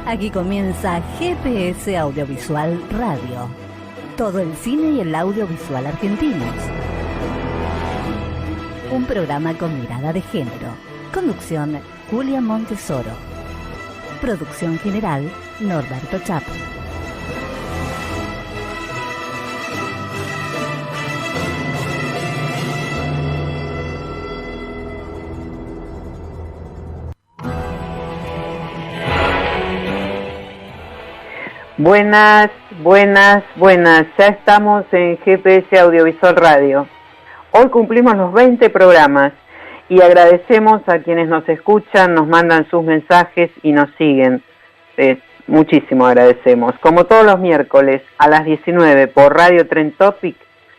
Aquí comienza GPS Audiovisual Radio. Todo el cine y el audiovisual argentinos. Un programa con mirada de género. Conducción, Julia Montesoro. Producción general, Norberto Chapo. Buenas. Ya estamos en GPS Audiovisual Radio. Hoy cumplimos los 20 programas y agradecemos a quienes nos escuchan, nos mandan sus mensajes y nos siguen. Muchísimo agradecemos. Como todos los miércoles a las 19 por Radio Trend Topic,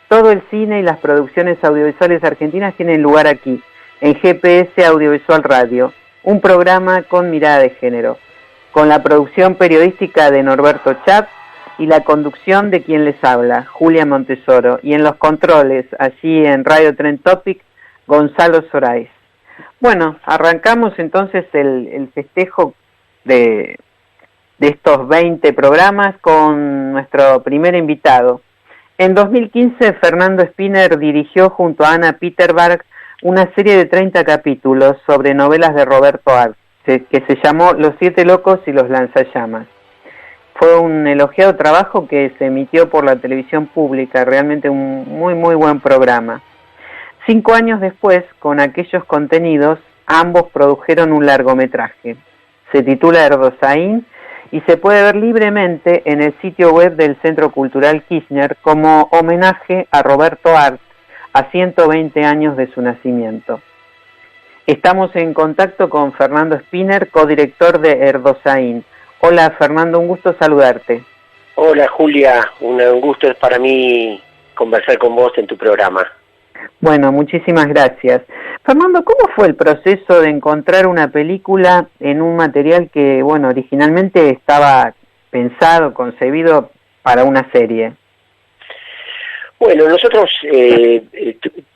todo el cine y las producciones audiovisuales argentinas tienen lugar aquí, en GPS Audiovisual Radio, un programa con mirada de género, con la producción periodística de Norberto Chapo y la conducción de quien les habla, Julia Montesoro, y en los controles, allí en Radio Trend Topic, Gonzalo Sorais. Bueno, arrancamos entonces el festejo de estos 20 programas con nuestro primer invitado. En 2015, Fernando Spinner dirigió junto a Ana Peterberg una serie de 30 capítulos sobre novelas de Roberto Arlt, que se llamó Los Siete Locos y los Lanzallamas. Fue un elogiado trabajo que se emitió por la televisión pública, realmente un muy buen programa. 5 años después, con aquellos contenidos, ambos produjeron un largometraje. Se titula Erdosaín y se puede ver libremente en el sitio web del Centro Cultural Kirchner como homenaje a Roberto Arlt a 120 años de su nacimiento. Estamos en contacto con Fernando Spinner, codirector de Erdosaín. Hola Fernando, un gusto saludarte. Hola Julia, un gusto es para mí conversar con vos en tu programa. Bueno, muchísimas gracias. Fernando, ¿cómo fue el proceso de encontrar una película en un material que, originalmente estaba pensado, concebido para una serie? Bueno, nosotros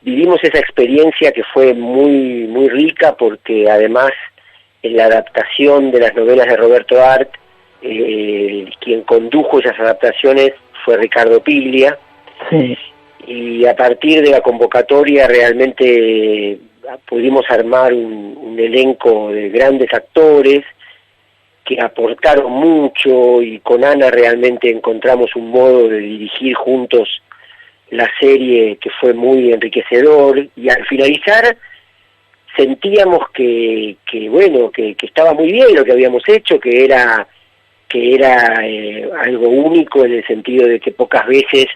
vivimos esa experiencia que fue muy rica porque además en la adaptación de las novelas de Roberto Arlt, quien condujo esas adaptaciones fue Ricardo Piglia. Sí. Y a partir de la convocatoria realmente pudimos armar un elenco de grandes actores que aportaron mucho y con Ana realmente encontramos un modo de dirigir juntos la serie que fue muy enriquecedor y al finalizar sentíamos que estaba muy bien lo que habíamos hecho, que era algo único en el sentido de que pocas veces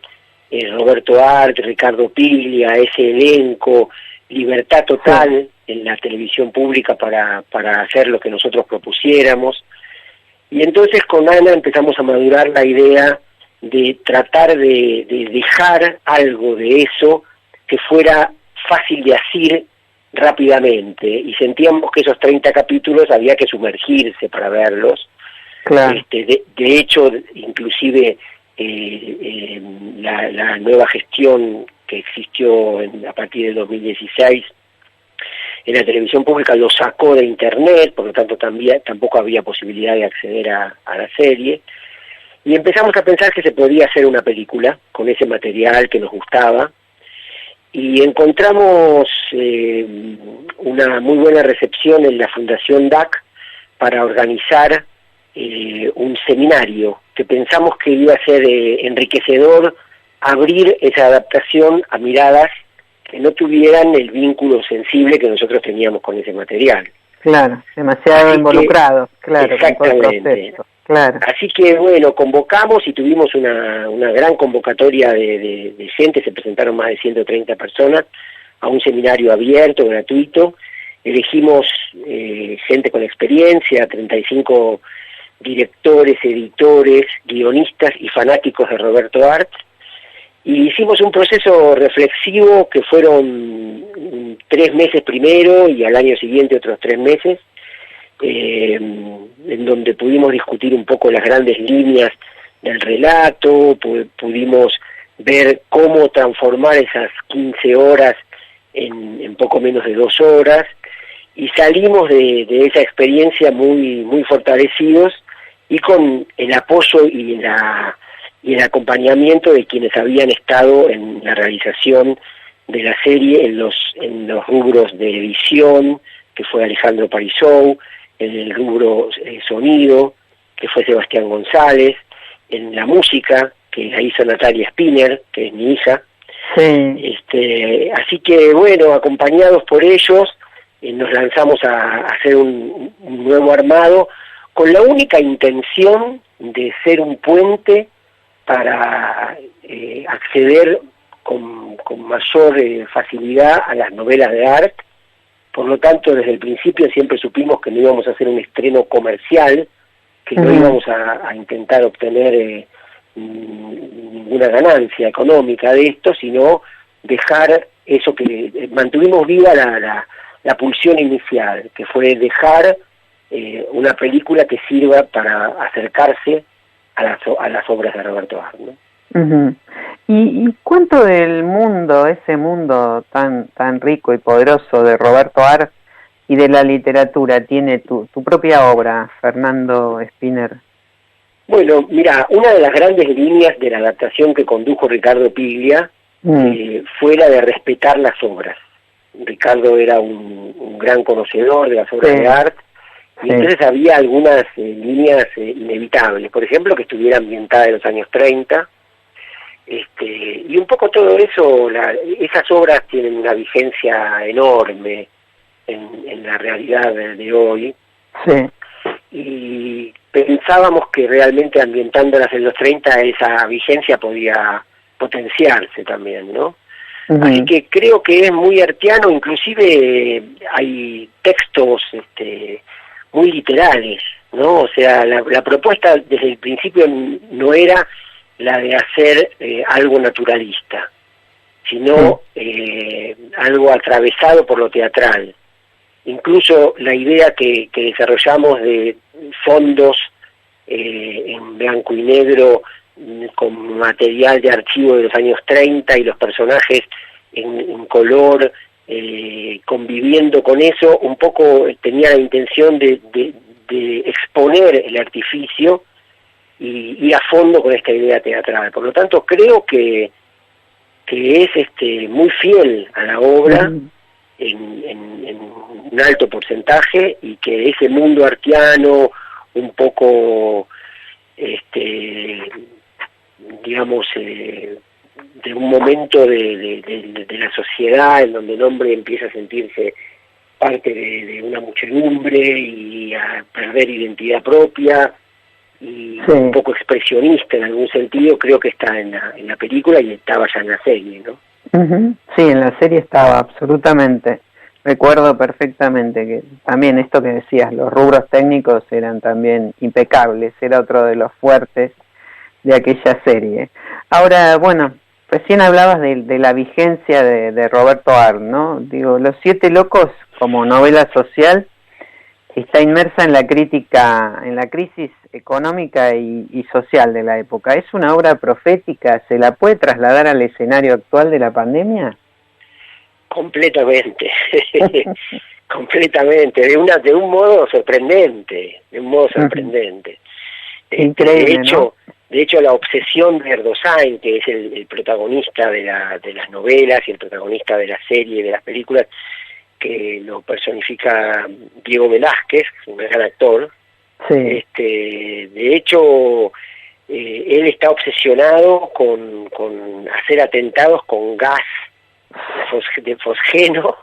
Roberto Arlt, Ricardo Piglia, ese elenco, libertad total en la televisión pública para hacer lo que nosotros propusiéramos. Y entonces con Ana empezamos a madurar la idea de tratar de dejar algo de eso que fuera fácil de asir rápidamente, y sentíamos que esos 30 capítulos había que sumergirse para verlos. Claro. De hecho, inclusive la nueva gestión que existió a partir del 2016 en la televisión pública lo sacó de internet, por lo tanto tampoco había posibilidad de acceder a la serie, y empezamos a pensar que se podía hacer una película con ese material que nos gustaba, y encontramos una muy buena recepción en la Fundación DAC para organizar un seminario que pensamos que iba a ser enriquecedor abrir esa adaptación a miradas que no tuvieran el vínculo sensible que nosotros teníamos con ese material. Claro, demasiado involucrados, claro, exactamente. Con todo el proceso, claro. Así que convocamos y tuvimos una gran convocatoria de gente, se presentaron más de 130 personas a un seminario abierto, gratuito. Elegimos gente con experiencia, 35 directores, editores, guionistas y fanáticos de Roberto Arlt, y hicimos un proceso reflexivo que fueron 3 meses primero y al año siguiente otros 3 meses, en donde pudimos discutir un poco las grandes líneas del relato, pudimos ver cómo transformar esas 15 horas en poco menos de 2 horas, y salimos de esa experiencia muy fortalecidos y con el apoyo y el acompañamiento de quienes habían estado en la realización de la serie en los rubros de edición, que fue Alejandro Parisou, en el rubro sonido, que fue Sebastián González, en la música, que la hizo Natalia Spinner, que es mi hija. Sí. Así que bueno, acompañados por ellos, nos lanzamos a hacer un nuevo armado con la única intención de ser un puente para acceder con mayor facilidad a las novelas de Art. Por lo tanto, desde el principio siempre supimos que no íbamos a hacer un estreno comercial, que no íbamos a intentar obtener ninguna ganancia económica de esto, sino dejar eso que mantuvimos viva la pulsión inicial, que fue dejar una película que sirva para acercarse a las obras de Roberto Art, ¿no? Uh-huh. ¿Y cuánto del mundo, ese mundo tan rico y poderoso de Roberto Art y de la literatura, tiene tu propia obra, Fernando Spinner? Bueno, mira, una de las grandes líneas de la adaptación que condujo Ricardo Piglia fue la de respetar las obras. Ricardo era un gran conocedor de las obras de Art, y entonces había algunas líneas inevitables, por ejemplo, que estuviera ambientada en los años 30, y un poco todo eso, esas obras tienen una vigencia enorme en la realidad de hoy. Sí. Y pensábamos que realmente ambientándolas en los 30 esa vigencia podía potenciarse también, ¿no? Uh-huh. Así que creo que es muy artiano, inclusive hay textos muy literales, ¿no? O sea, la propuesta desde el principio no era la de hacer algo naturalista, sino algo atravesado por lo teatral. Incluso la idea que desarrollamos de fondos en blanco y negro con material de archivo de los años 30 y los personajes en color, conviviendo con eso, un poco tenía la intención de exponer el artificio y ir a fondo con esta idea teatral. Por lo tanto, creo que es muy fiel a la obra en un alto porcentaje, y que ese mundo artiano un poco digamos de un momento de la sociedad en donde el hombre empieza a sentirse parte de una muchedumbre y a perder identidad propia, y un poco expresionista en algún sentido, creo que está en la película y estaba ya en la serie, ¿no? Uh-huh. Sí, en la serie estaba, absolutamente. Recuerdo perfectamente que también esto que decías, los rubros técnicos eran también impecables, era otro de los fuertes de aquella serie. Ahora, bueno, recién hablabas de la vigencia de Roberto Art, ¿no? Digo, Los Siete Locos, como novela social, está inmersa en la crítica, en la crisis económica y social de la época. ¿Es una obra profética? ¿Se la puede trasladar al escenario actual de la pandemia? Completamente, completamente, de un modo sorprendente, Increíble, de hecho, la obsesión de Erdogan, que es el protagonista de las novelas y el protagonista de la serie y de las películas, que lo personifica Diego Velázquez, un gran actor. Sí. De hecho, él está obsesionado con hacer atentados con gas de fosgeno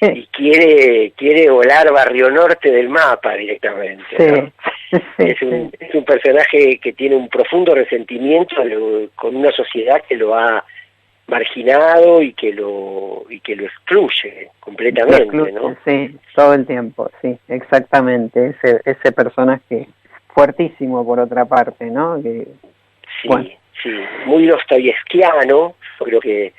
y quiere volar Barrio Norte del mapa directamente, ¿no? Es un personaje que tiene un profundo resentimiento con una sociedad que lo ha marginado y que lo excluye completamente, ¿no? Sí, todo el tiempo, sí, exactamente. Ese personaje fuertísimo, por otra parte, ¿no? Sí, muy dostoyevskiano. Yo creo que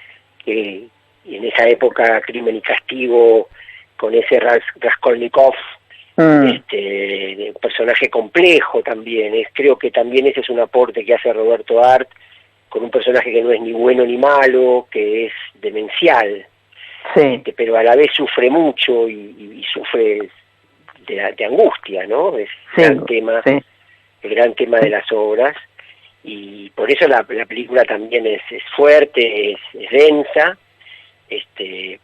en esa época Crimen y Castigo, con ese Raskolnikov, un personaje complejo también. Creo que también ese es un aporte que hace Roberto Art, con un personaje que no es ni bueno ni malo, que es demencial, pero a la vez sufre mucho y sufre de angustia, ¿no? Es un gran tema el gran tema de las obras, y por eso la película también es fuerte, es densa,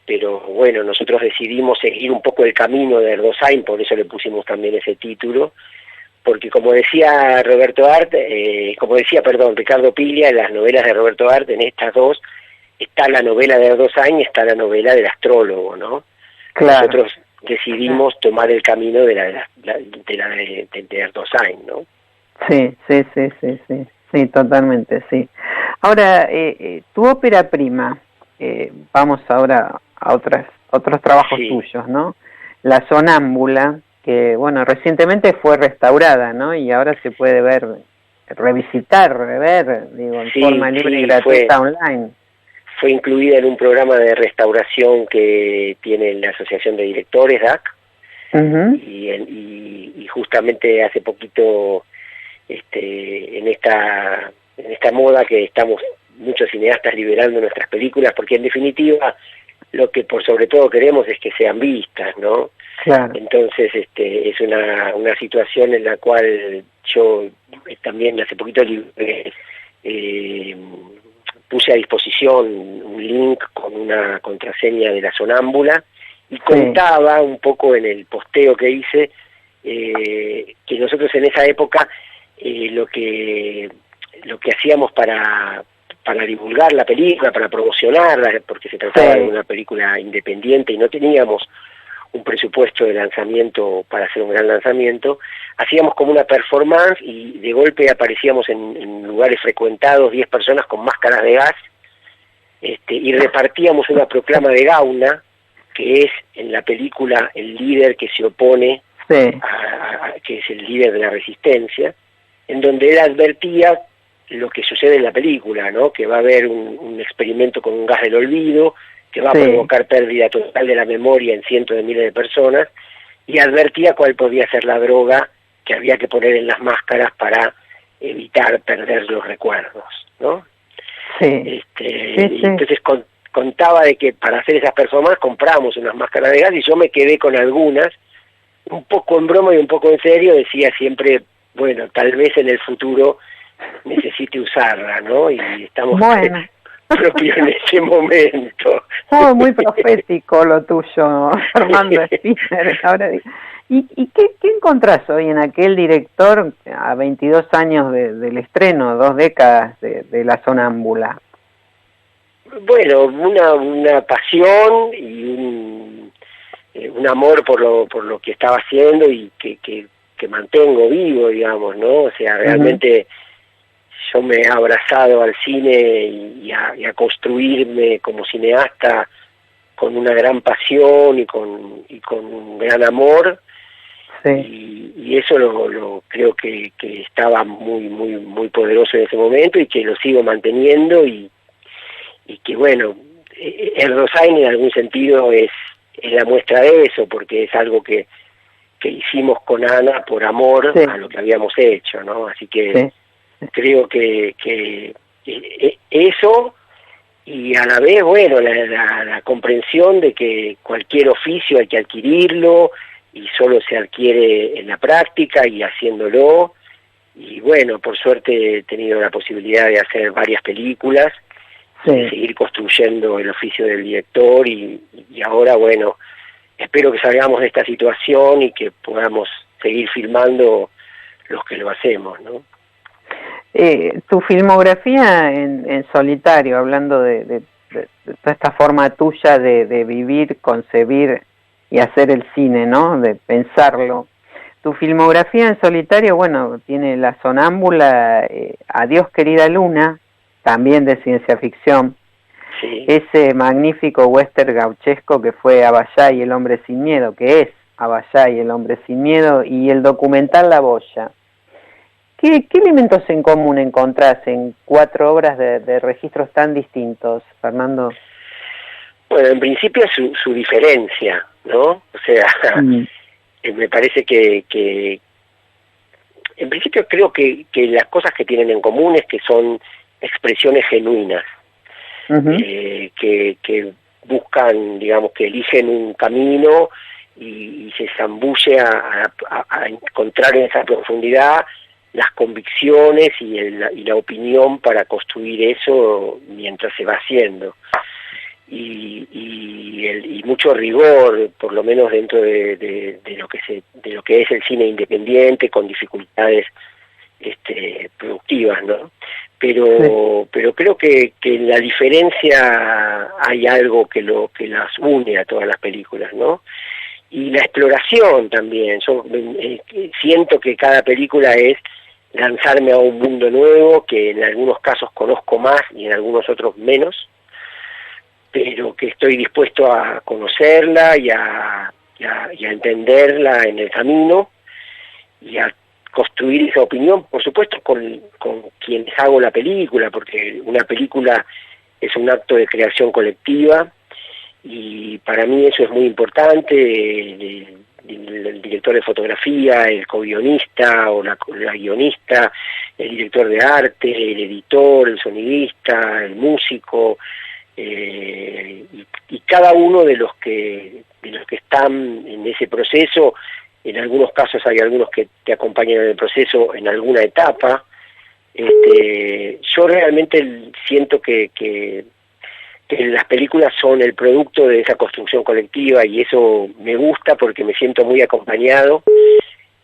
pero bueno, nosotros decidimos seguir un poco el camino de Erdosain, por eso le pusimos también ese título, porque como decía Ricardo Piglia, en las novelas de Roberto Art, en estas dos, está la novela de Erdosain y está la novela del astrólogo, ¿no? Claro. Nosotros decidimos tomar el camino de Erdosain, ¿no? Sí, totalmente, sí. Ahora, tu ópera prima, vamos ahora a otros trabajos tuyos, ¿no? La Sonámbula, que bueno, recientemente fue restaurada, ¿no? Y ahora se puede rever, digo, en forma libre y gratuita online. Fue incluida en un programa de restauración que tiene la Asociación de Directores, DAC, y justamente hace poquito, en esta moda que estamos muchos cineastas liberando nuestras películas, porque en definitiva lo que por sobre todo queremos es que sean vistas, ¿no? Claro. Entonces es una situación en la cual yo también hace poquito puse a disposición un link con una contraseña de la Sonámbula y contaba un poco en el posteo que hice que nosotros en esa época lo que hacíamos para divulgar la película, para promocionarla, porque se trataba de una película independiente y no teníamos un presupuesto de lanzamiento para hacer un gran lanzamiento, hacíamos como una performance y de golpe aparecíamos en lugares frecuentados, 10 personas con máscaras de gas, y repartíamos una proclama de Gauna, que es en la película el líder que se opone, que es el líder de la resistencia, en donde él advertía lo que sucede en la película, ¿no? Que va a haber un experimento con un gas del olvido, que va a provocar pérdida total de la memoria en cientos de miles de personas, y advertía cuál podía ser la droga que había que poner en las máscaras para evitar perder los recuerdos, ¿no? Y entonces contaba de que para hacer esas performances compramos unas máscaras de gas y yo me quedé con algunas, un poco en broma y un poco en serio, decía siempre, bueno, tal vez en el futuro necesite usarla, ¿no? Y estamos propio en ese momento. Oh, muy profético lo tuyo, Armando Spinner. Ahora, ¿Y qué encontrás hoy en aquel director a 22 años del estreno, 2 décadas de La Sonámbula? Bueno, una pasión y un amor por lo que estaba haciendo y que mantengo vivo, digamos, ¿no? O sea, realmente yo me he abrazado al cine y a construirme como cineasta con una gran pasión y con un gran amor. Y eso lo creo que estaba muy poderoso en ese momento y que lo sigo manteniendo y que bueno, Erdosain en algún sentido es la muestra de eso, porque es algo que hicimos con Ana por amor a lo que habíamos hecho, ¿no? Así que creo que eso, y a la vez, bueno, la comprensión de que cualquier oficio hay que adquirirlo y solo se adquiere en la práctica y haciéndolo, y bueno, por suerte he tenido la posibilidad de hacer varias películas, de seguir construyendo el oficio del director y ahora, bueno, espero que salgamos de esta situación y que podamos seguir filmando los que lo hacemos, ¿no? Tu filmografía en solitario, hablando de toda esta forma tuya de vivir, concebir y hacer el cine, ¿no? De pensarlo. Tu filmografía en solitario, bueno, tiene La Sonámbula, Adiós querida luna, también de ciencia ficción. Ese magnífico western gauchesco que fue Abayá y el hombre sin miedo, que es Abayá y el hombre sin miedo, y el documental La Boya. ¿Qué elementos en común encontrás en 4 obras de registros tan distintos, Fernando? Bueno, en principio su diferencia, ¿no? O sea, me parece que en principio creo que las cosas que tienen en común es que son expresiones genuinas, que buscan, digamos, que eligen un camino y se zambulle a encontrar en esa profundidad las convicciones y la opinión para construir eso mientras se va haciendo. Y mucho rigor, por lo menos dentro de lo que es el cine independiente, con dificultades productivas, ¿no? Pero creo que en la diferencia hay algo que las une a todas las películas, ¿no? Y la exploración también. Yo siento que cada película es lanzarme a un mundo nuevo, que en algunos casos conozco más y en algunos otros menos, pero que estoy dispuesto a conocerla y a entenderla en el camino y a construir esa opinión, por supuesto, con quienes hago la película, porque una película es un acto de creación colectiva y para mí eso es muy importante. El director de fotografía, el co-guionista o la guionista, el director de arte, el editor, el sonidista, el músico, y cada uno de los que están en ese proceso. En algunos casos hay algunos que te acompañan en el proceso en alguna etapa. Yo realmente siento que las películas son el producto de esa construcción colectiva y eso me gusta porque me siento muy acompañado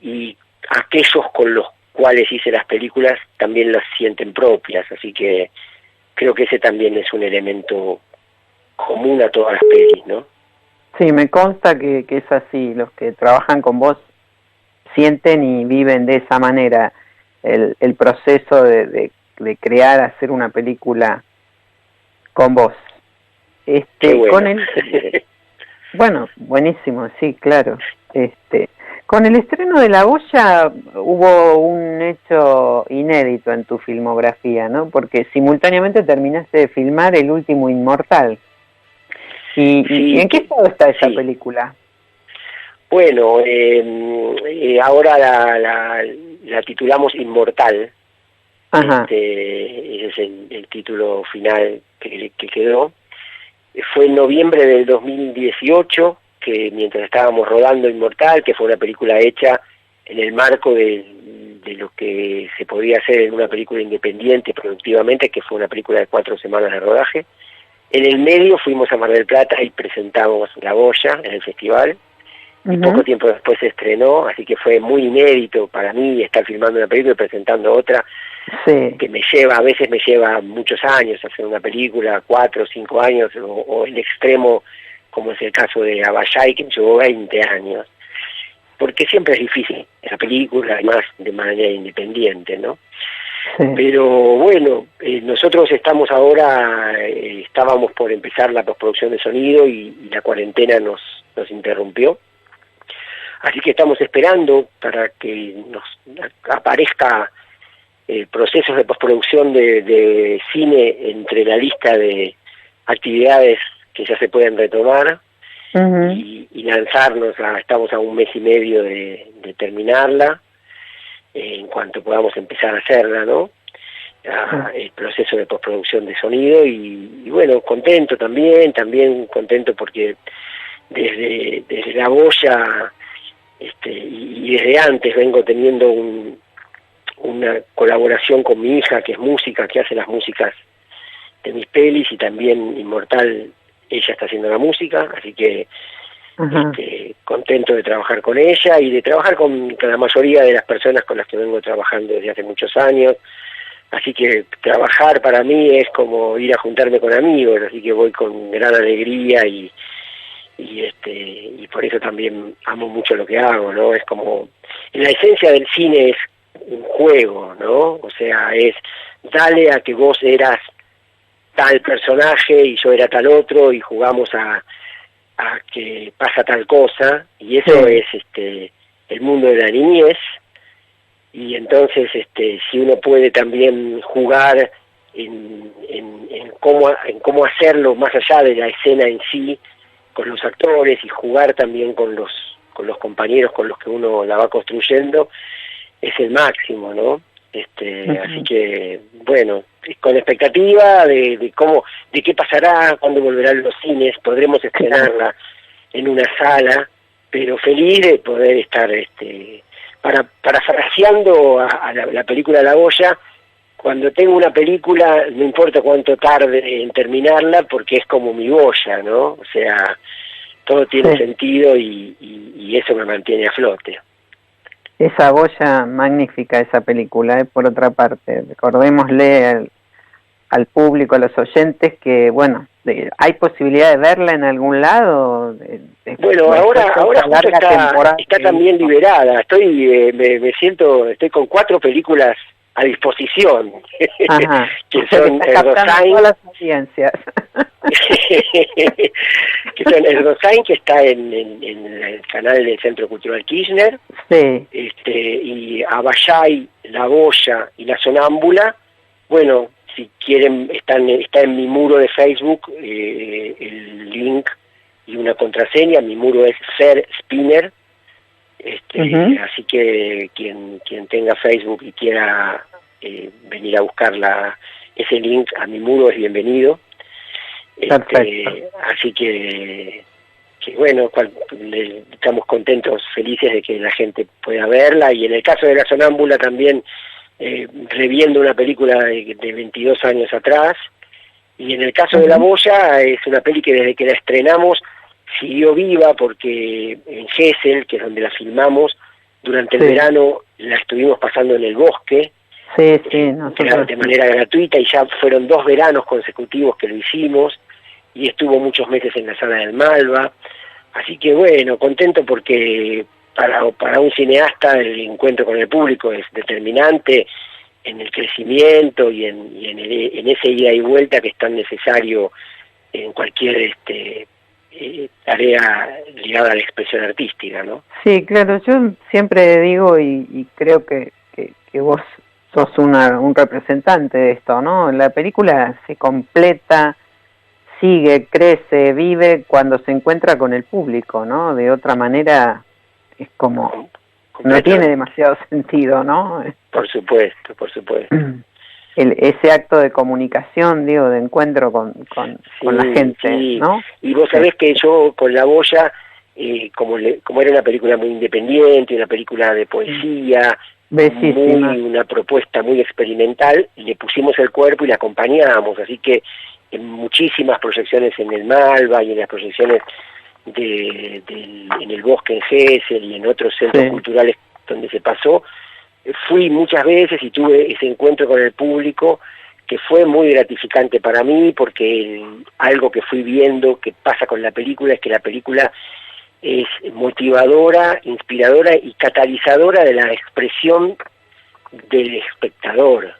y aquellos con los cuales hice las películas también las sienten propias, así que creo que ese también es un elemento común a todas las pelis, ¿no? Sí, me consta que es así. Los que trabajan con vos sienten y viven de esa manera el proceso de crear, hacer una película con vos. Bueno. Con el bueno, buenísimo, sí, claro. Con el estreno de La Goya hubo un hecho inédito en tu filmografía, ¿no? Porque simultáneamente terminaste de filmar El último inmortal. ¿Y en qué estado está esa película? Bueno, ahora la titulamos Inmortal. Ajá. Ese es el título final que quedó. Fue en noviembre del 2018, que mientras estábamos rodando Inmortal, que fue una película hecha en el marco de lo que se podía hacer en una película independiente productivamente, que fue una película de 4 semanas de rodaje. En el medio fuimos a Mar del Plata y presentamos La Goya en el festival. Y poco tiempo después se estrenó, así que fue muy inédito para mí estar filmando una película y presentando otra, que a veces me lleva muchos años hacer una película, 4 o 5 años, o el extremo, como es el caso de Abayay, que me llevó 20 años, porque siempre es difícil la película, además de manera independiente, ¿no? Sí. Pero bueno, nosotros estábamos por empezar la postproducción de sonido y la cuarentena nos interrumpió. Así que estamos esperando para que nos aparezca procesos de postproducción de cine entre la lista de actividades que ya se pueden retomar y lanzarnos. Estamos a 1 mes y medio de terminarla, en cuanto podamos empezar a hacerla, ¿no? El proceso de postproducción de sonido y bueno, contento también contento porque desde La Goya y desde antes vengo teniendo una colaboración con mi hija, que es música, que hace las músicas de mis pelis, y también Inmortal, ella está haciendo la música, así que contento de trabajar con ella y de trabajar con la mayoría de las personas con las que vengo trabajando desde hace muchos años. Así que trabajar para mí es como ir a juntarme con amigos, así que voy con gran alegría y por eso también amo mucho lo que hago, ¿no? Es como, en la esencia del cine es un juego, ¿no? O sea, es dale a que vos eras tal personaje y yo era tal otro y jugamos a que pasa tal cosa, y eso es el mundo de la niñez. Y entonces si uno puede también jugar en cómo hacerlo más allá de la escena en sí, con los actores, y jugar también con los compañeros con los que uno la va construyendo, es el máximo, ¿no? Así que, bueno, con expectativa de qué pasará, cuándo volverán los cines, podremos estrenarla en una sala, pero feliz de poder estar parafraseando a la película La Boya, cuando tengo una película, no importa cuánto tarde en terminarla, porque es como mi boya, ¿no? O sea, todo tiene sentido y eso me mantiene a flote. Esa boya magnífica, esa película, por otra parte. Recordémosle al público, a los oyentes, que, bueno, ¿hay posibilidad de verla en algún lado? Bueno, ahora justo está también liberada. Estoy con 4 películas a disposición. Ajá. Que son Erdosain, todas las audiencias. que son Erdosain, que está en el canal del Centro Cultural Kirchner, sí. Y Abayay, La Boya y La Sonámbula. Bueno, si quieren, está en mi muro de Facebook el link y una contraseña. Mi muro es Fer Spinner. Así que quien tenga Facebook y quiera venir a buscar ese link a mi muro es bienvenido. Así que bueno, estamos contentos, felices de que la gente pueda verla, y en el caso de La Sonámbula también reviendo una película de 22 años atrás, y en el caso de La Boya es una peli que desde que la estrenamos siguió viva, porque en Gesell, que es donde la filmamos, durante el verano la estuvimos pasando en el bosque, de manera gratuita, y ya fueron 2 veranos consecutivos que lo hicimos, y estuvo muchos meses en la Sala del Malva. Así que bueno, contento porque para un cineasta el encuentro con el público es determinante en el crecimiento y en ese ida y vuelta que es tan necesario en cualquier tarea ligada a la expresión artística, ¿no? Sí, claro, yo siempre digo y creo que vos sos un representante de esto, ¿no? La película se completa, sigue, crece, vive cuando se encuentra con el público, ¿no? De otra manera es como no tiene demasiado sentido, ¿no? Por supuesto. Ese acto de comunicación, digo, de encuentro con la gente, ¿no? Y vos sabés que yo con La Boya, como era una película muy independiente, una película de poesía, una propuesta muy experimental, le pusimos el cuerpo y la acompañamos, así que en muchísimas proyecciones en el Malva y en las proyecciones en el bosque en Gesell y en otros centros culturales donde se pasó, fui muchas veces y tuve ese encuentro con el público que fue muy gratificante para mí, porque algo que fui viendo que pasa con la película es que la película es motivadora, inspiradora y catalizadora de la expresión del espectador.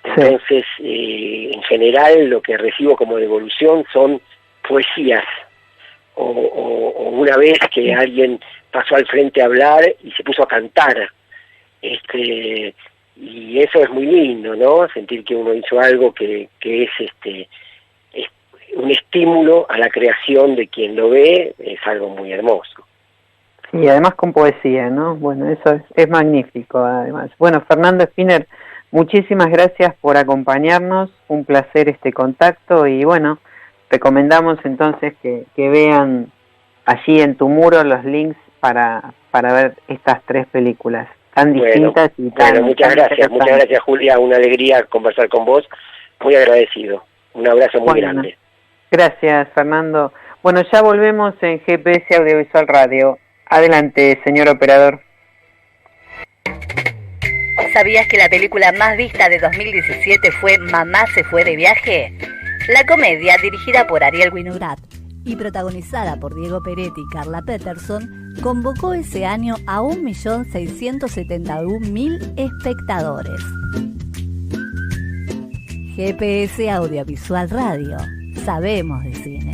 Entonces, en general, lo que recibo como devolución son poesías, o una vez que alguien pasó al frente a hablar y se puso a cantar, y eso es muy lindo, ¿no? Sentir que uno hizo algo que es es un estímulo a la creación de quien lo ve, es algo muy hermoso. Sí, además con poesía, ¿no? Bueno, eso es magnífico, además. Bueno, Fernando Spinner, muchísimas gracias por acompañarnos, un placer este contacto, y bueno, recomendamos entonces que vean allí en tu muro los links para ver estas 3 películas tan distintas y tan... Bueno, muchas gracias Julia, una alegría conversar con vos, muy agradecido, un abrazo muy grande. Gracias, Fernando. Bueno, ya volvemos en GPS Audiovisual Radio. Adelante, señor operador. ¿Sabías que la película más vista de 2017 fue Mamá se fue de viaje? La comedia, dirigida por Ariel Winograd y protagonizada por Diego Peretti y Carla Peterson, convocó ese año a 1.671.000 espectadores. GPS Audiovisual Radio. Sabemos de cine.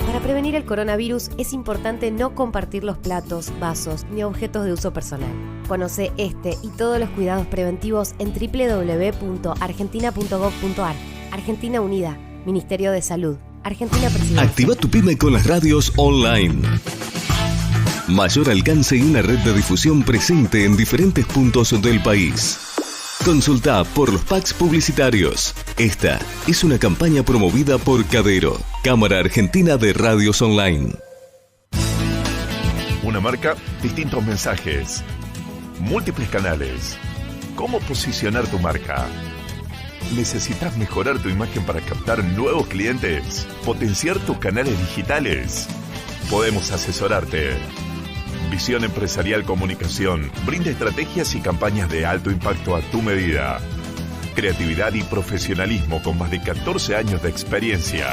Para prevenir el coronavirus es importante no compartir los platos, vasos ni objetos de uso personal. Conoce este y todos los cuidados preventivos en www.argentina.gov.ar. Argentina Unida, Ministerio de Salud, Argentina Presidencia. Activa tu pyme con las radios online. Mayor alcance y una red de difusión presente en diferentes puntos del país. Consulta por los packs publicitarios. Esta es una campaña promovida por Cadero, Cámara Argentina de Radios Online. Una marca, distintos mensajes, múltiples canales. ¿Cómo posicionar tu marca? ¿Necesitas mejorar tu imagen para captar nuevos clientes? ¿Potenciar tus canales digitales? Podemos asesorarte. Visión Empresarial Comunicación brinda estrategias y campañas de alto impacto a tu medida. Creatividad y profesionalismo con más de 14 años de experiencia.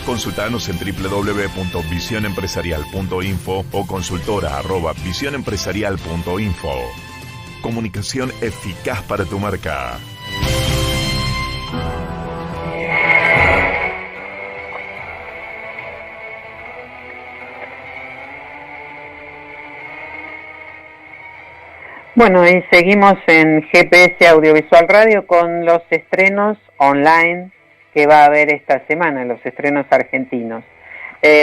Consultanos en www.visionempresarial.info o consultora@visionempresarial.info. Comunicación eficaz para tu marca. Bueno, y seguimos en GPS Audiovisual Radio con los estrenos online que va a haber esta semana, los estrenos argentinos.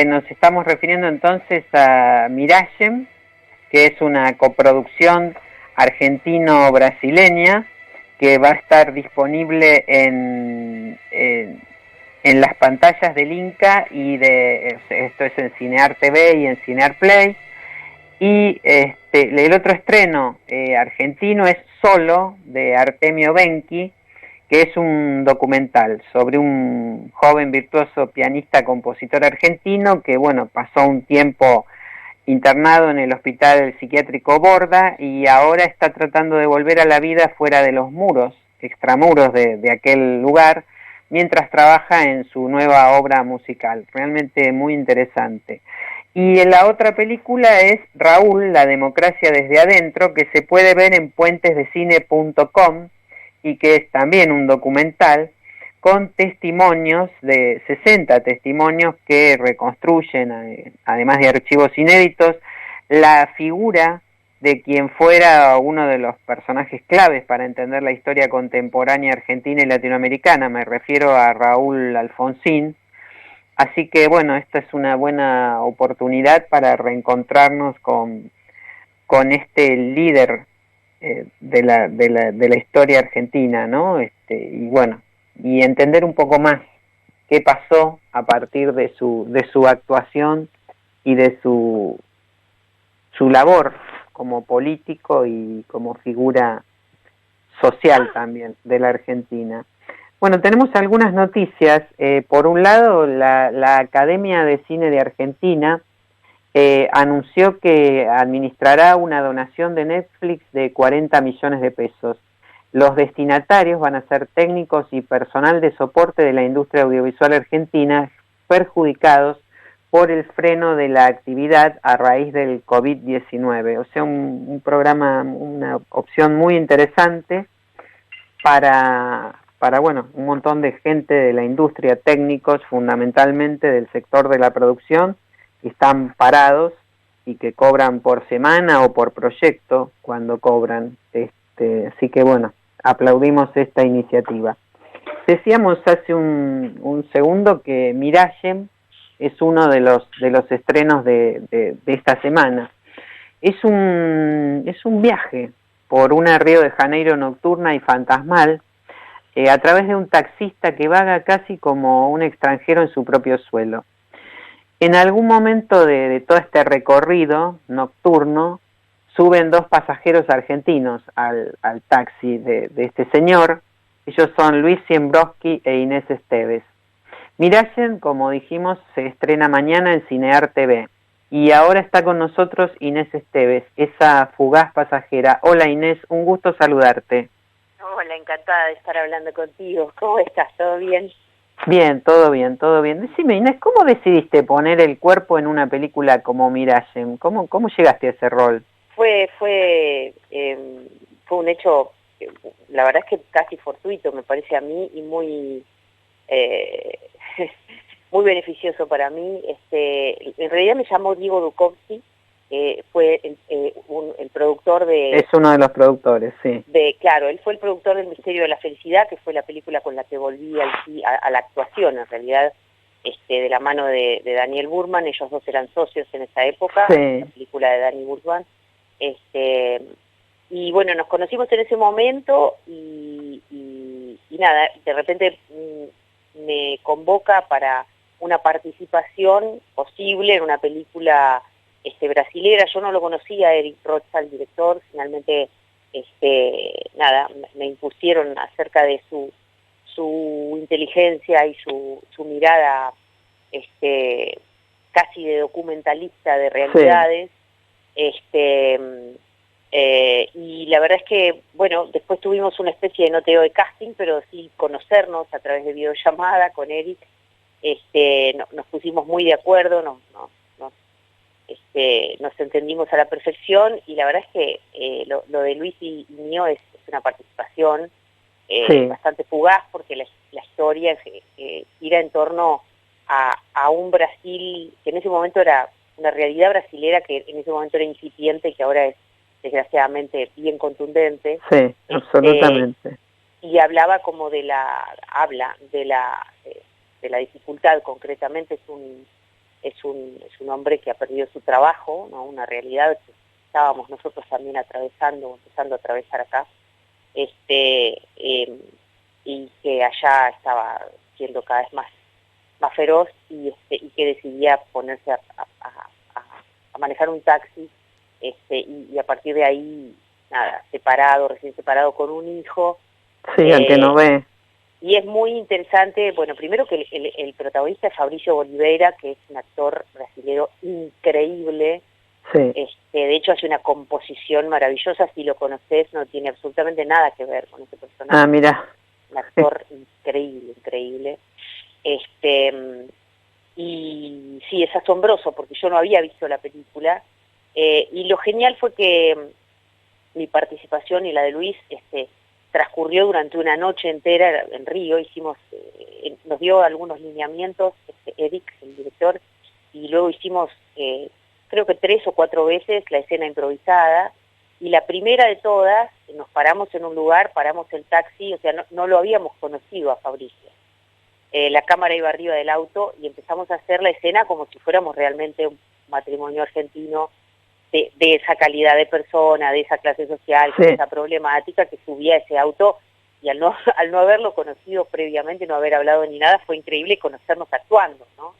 Nos estamos refiriendo entonces a Mirallen, que es una coproducción argentino-brasileña que va a estar disponible en las pantallas del Inca y esto es en Cinear TV y en Cinear Play. Y el otro estreno argentino es Solo, de Artemio Benchi, que es un documental sobre un joven virtuoso pianista compositor argentino que, bueno, pasó un tiempo internado en el hospital psiquiátrico Borda y ahora está tratando de volver a la vida fuera de los muros, extramuros de aquel lugar, mientras trabaja en su nueva obra musical. Realmente muy interesante. Y la otra película es Raúl, la democracia desde adentro, que se puede ver en puentesdecine.com y que es también un documental con testimonios, de 60 testimonios que reconstruyen, además de archivos inéditos, la figura de quien fuera uno de los personajes claves para entender la historia contemporánea argentina y latinoamericana. Me refiero a Raúl Alfonsín. Así que bueno, esta es una buena oportunidad para reencontrarnos con este líder de la historia argentina, ¿no? Y bueno, y entender un poco más qué pasó a partir de su actuación y de su labor como político y como figura social también de la Argentina. Bueno, tenemos algunas noticias. Por un lado, la Academia de Cine de Argentina anunció que administrará una donación de Netflix de 40 millones de pesos. Los destinatarios van a ser técnicos y personal de soporte de la industria audiovisual argentina perjudicados por el freno de la actividad a raíz del COVID-19. O sea, un programa, una opción muy interesante para bueno, un montón de gente de la industria, técnicos fundamentalmente del sector de la producción, que están parados y que cobran por semana o por proyecto cuando cobran. Así que bueno, aplaudimos esta iniciativa. Decíamos hace un segundo que Mirallen es uno de los estrenos de esta semana. Es un viaje por una Río de Janeiro nocturna y fantasmal, a través de un taxista que vaga casi como un extranjero en su propio suelo. En algún momento de todo este recorrido nocturno, suben dos pasajeros argentinos al taxi de este señor. Ellos son Luis Siembroski e Inés Esteves. Mirallen, como dijimos, se estrena mañana en Cinear TV. Y ahora está con nosotros Inés Esteves, esa fugaz pasajera. Hola Inés, un gusto saludarte. Hola, encantada de estar hablando contigo. ¿Cómo estás? ¿Todo bien? Bien, todo bien, todo bien. Decime, Inés, ¿cómo decidiste poner el cuerpo en una película como Mirallen? ¿Cómo llegaste a ese rol? Fue un hecho, la verdad es que casi fortuito, me parece a mí, y muy muy beneficioso para mí. En realidad me llamó Diego Dukovsky, fue el productor de... Es uno de los productores, sí. Claro, él fue el productor del Misterio de la Felicidad, que fue la película con la que volví a la actuación, en realidad, de la mano de Daniel Burman. Ellos dos eran socios en esa época, Sí. la película de Dani Burman. Y bueno, nos conocimos en ese momento y nada, de repente me convoca para una participación posible en una película brasilera. Yo no lo conocía a Eric Rocha, el director. Finalmente nada, me impusieron acerca de su inteligencia y su mirada casi de documentalista de realidades. Sí. Y la verdad es que, bueno, después tuvimos una especie de noteo de casting, pero sí conocernos a través de videollamada con Eric. Nos pusimos muy de acuerdo, nos entendimos a la perfección, y la verdad es que lo de Luis y mío es una participación Sí. bastante fugaz, porque la historia gira en torno a un Brasil que en ese momento era una realidad brasilera, que en ese momento era incipiente y que ahora es desgraciadamente bien contundente. Sí, absolutamente. Y hablaba como de la dificultad. Concretamente es un hombre que ha perdido su trabajo, ¿no? Una realidad que estábamos nosotros también empezando a atravesar acá, y que allá estaba siendo cada vez más feroz, y que decidía ponerse a manejar un taxi, y a partir de ahí, nada, recién separado con un hijo. Sí, al que no ve. Y es muy interesante, bueno, primero que el protagonista es Fabricio Oliveira, que es un actor brasilero increíble. Sí. De hecho hace una composición maravillosa. Si lo conoces, no tiene absolutamente nada que ver con ese personaje. Ah, mira. Un actor increíble. Y sí, es asombroso, porque yo no había visto la película, y lo genial fue que mi participación y la de Luis transcurrió durante una noche entera en Río. Nos dio algunos lineamientos Eric, el director, y luego hicimos creo que 3 o 4 veces la escena improvisada, y la primera de todas nos paramos en un lugar, paramos el taxi, o sea, no lo habíamos conocido a Fabricio. La cámara iba arriba del auto y empezamos a hacer la escena como si fuéramos realmente un matrimonio argentino de esa calidad de persona, de esa clase social, Sí. de esa problemática, que subía ese auto, y al no haberlo conocido previamente, no haber hablado ni nada, fue increíble conocernos actuando, ¿no?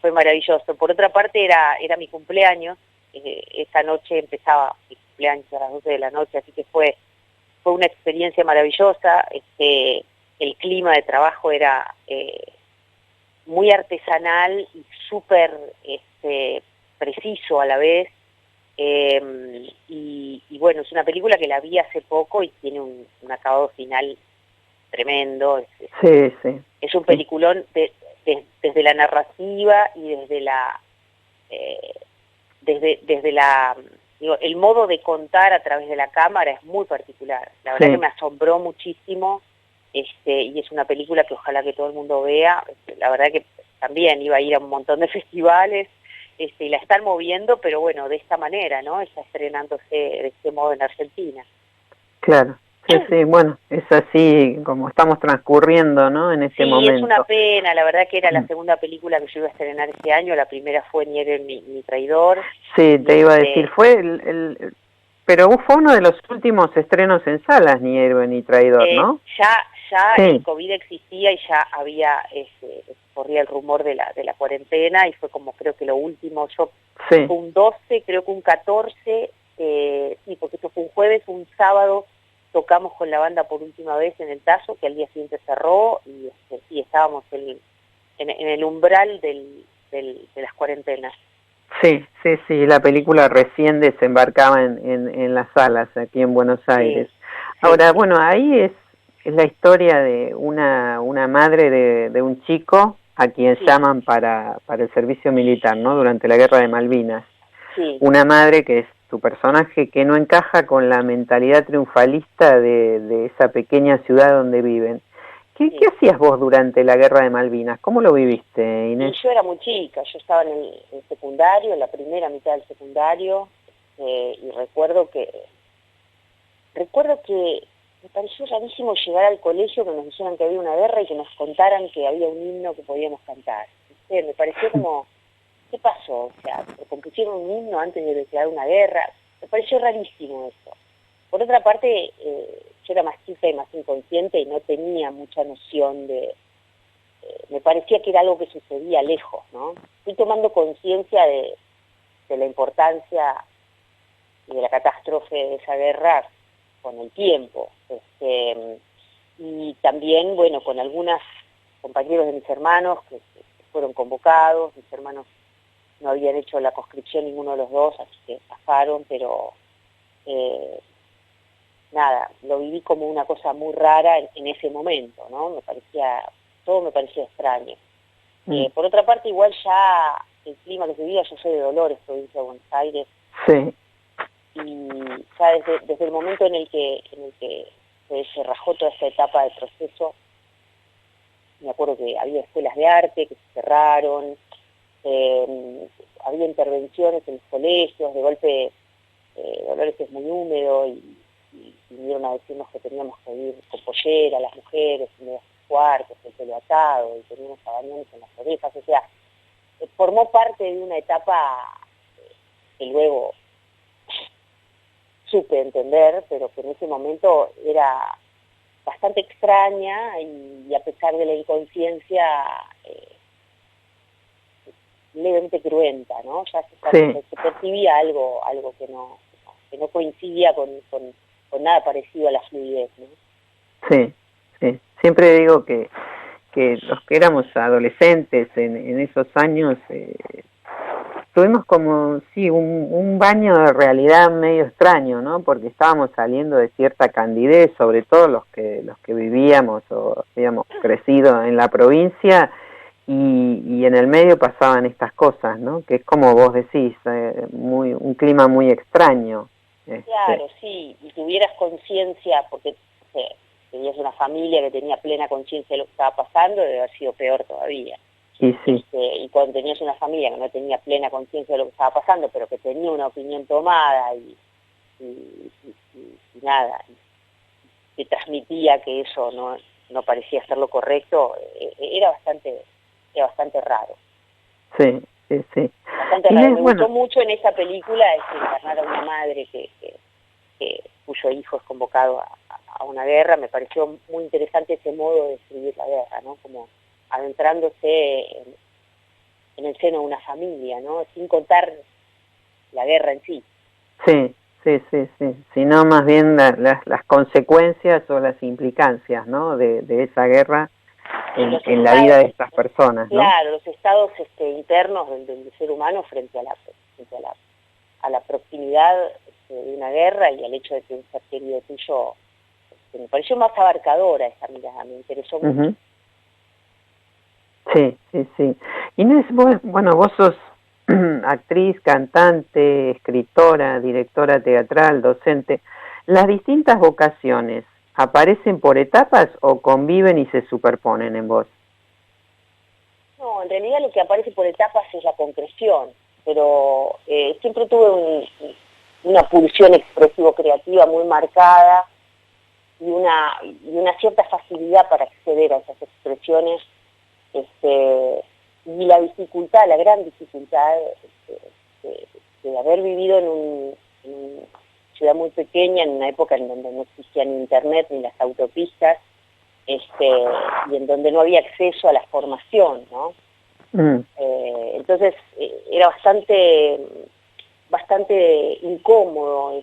Fue maravilloso. Por otra parte, era mi cumpleaños. Esa noche empezaba mi cumpleaños a las 12 de la noche, así que fue una experiencia maravillosa. El clima de trabajo era muy artesanal y súper preciso a la vez, y bueno, es una película que la vi hace poco y tiene un acabado final tremendo. Sí. Es un peliculón desde la narrativa y digo, el modo de contar a través de la cámara es muy particular. La verdad que me asombró muchísimo, y es una película que ojalá que todo el mundo vea. La verdad que también iba a ir a un montón de festivales, y la están moviendo, pero bueno, de esta manera, ¿no? Está estrenándose de este modo en Argentina. Claro. Sí, bueno, es así como estamos transcurriendo, ¿no? En este momento. Sí, es una pena. La verdad que era la segunda película que yo iba a estrenar este año. La primera fue Ni héroe ni traidor. Sí, te iba a decir, pero fue uno de los últimos estrenos en salas, Ni héroe ni traidor, ¿no? Ya sí. El COVID existía y ya había, corría el rumor de la cuarentena, y fue como, creo que lo último. Fue un 12, creo que un 14, sí, porque eso fue un jueves, un sábado tocamos con la banda por última vez en el Tazo, que al día siguiente cerró, y estábamos en el umbral de las cuarentenas. Sí, la película recién desembarcaba en las salas aquí en Buenos Aires. Ahora, bueno, ahí es la historia de una madre de un chico a quien llaman para el servicio militar, ¿no? Durante la Guerra de Malvinas. Sí. Una madre que es tu personaje, que no encaja con la mentalidad triunfalista de esa pequeña ciudad donde viven. ¿Qué hacías vos durante la Guerra de Malvinas? ¿Cómo lo viviste, Inés? Yo era muy chica, yo estaba en el secundario, en la primera mitad del secundario, y recuerdo que me pareció rarísimo llegar al colegio, que nos dijeran que había una guerra y que nos contaran que había un himno que podíamos cantar. ¿Viste? Me pareció como, ¿qué pasó? O sea, compusieron un himno antes de declarar una guerra. Me pareció rarísimo eso. Por otra parte, yo era más chica y más inconsciente y no tenía mucha noción de... me parecía que era algo que sucedía lejos, ¿no? Fui tomando conciencia de la importancia y de la catástrofe de esa guerra con el tiempo. Y también, bueno, con algunos compañeros de mis hermanos que fueron convocados. Mis hermanos no habían hecho la conscripción ninguno de los dos, así que zafaron, pero nada, lo viví como una cosa muy rara en ese momento, ¿no? Todo me parecía extraño. Por otra parte, igual ya el clima que se vivía, yo soy de Dolores, provincia de Buenos Aires, Sí. y ya desde el momento en el que se rajó toda esta etapa del proceso, me acuerdo que había escuelas de arte que se cerraron, había intervenciones en los colegios, de golpe Dolores es muy húmedo y vinieron a decirnos que teníamos que ir con pollera, las mujeres, en los cuartos, el pelo atado, y teníamos abandones en las orejas. O sea, formó parte de una etapa que luego supe entender, pero que en ese momento era bastante extraña y a pesar de la inconsciencia levemente cruenta, ¿no? Ya se percibía algo que no coincidía con nada parecido a la fluidez, ¿no? Sí, sí. Siempre digo que los que éramos adolescentes en esos años tuvimos como, sí, un baño de realidad medio extraño, ¿no? Porque estábamos saliendo de cierta candidez, sobre todo los que vivíamos o habíamos crecido en la provincia, y en el medio pasaban estas cosas, ¿no? Que es como vos decís, un clima muy extraño. Claro, sí, y tuvieras conciencia, porque tenías una familia que tenía plena conciencia de lo que estaba pasando, debe haber sido peor todavía. Y sí. Y cuando tenías una familia que no tenía plena conciencia de lo que estaba pasando, pero que tenía una opinión tomada y nada, que transmitía que eso no parecía ser lo correcto, era bastante raro. Sí, sí, sí. Bastante raro. Me gustó mucho en esa película encarnar a una madre cuyo hijo es convocado a una guerra. Me pareció muy interesante ese modo de escribir la guerra, ¿no? Como adentrándose en el seno de una familia, ¿no? Sin contar la guerra en sí. Sí, sino más bien las consecuencias o las implicancias, ¿no? De esa guerra en la vida de estas personas, ¿no? Claro, los estados internos del ser humano frente a la proximidad de una guerra y al hecho de que un ser querido tuyo, me pareció más abarcadora esa mirada, me interesó mucho. Sí. Inés, vos sos actriz, cantante, escritora, directora teatral, docente. ¿Las distintas vocaciones aparecen por etapas o conviven y se superponen en vos? No, en realidad lo que aparece por etapas es la concreción, pero siempre tuve una pulsión expresivo-creativa muy marcada y una cierta facilidad para acceder a esas expresiones, y la gran dificultad de haber vivido en una ciudad muy pequeña, en una época en donde no existía ni internet ni las autopistas, y en donde no había acceso a la formación, ¿no? Entonces era bastante incómodo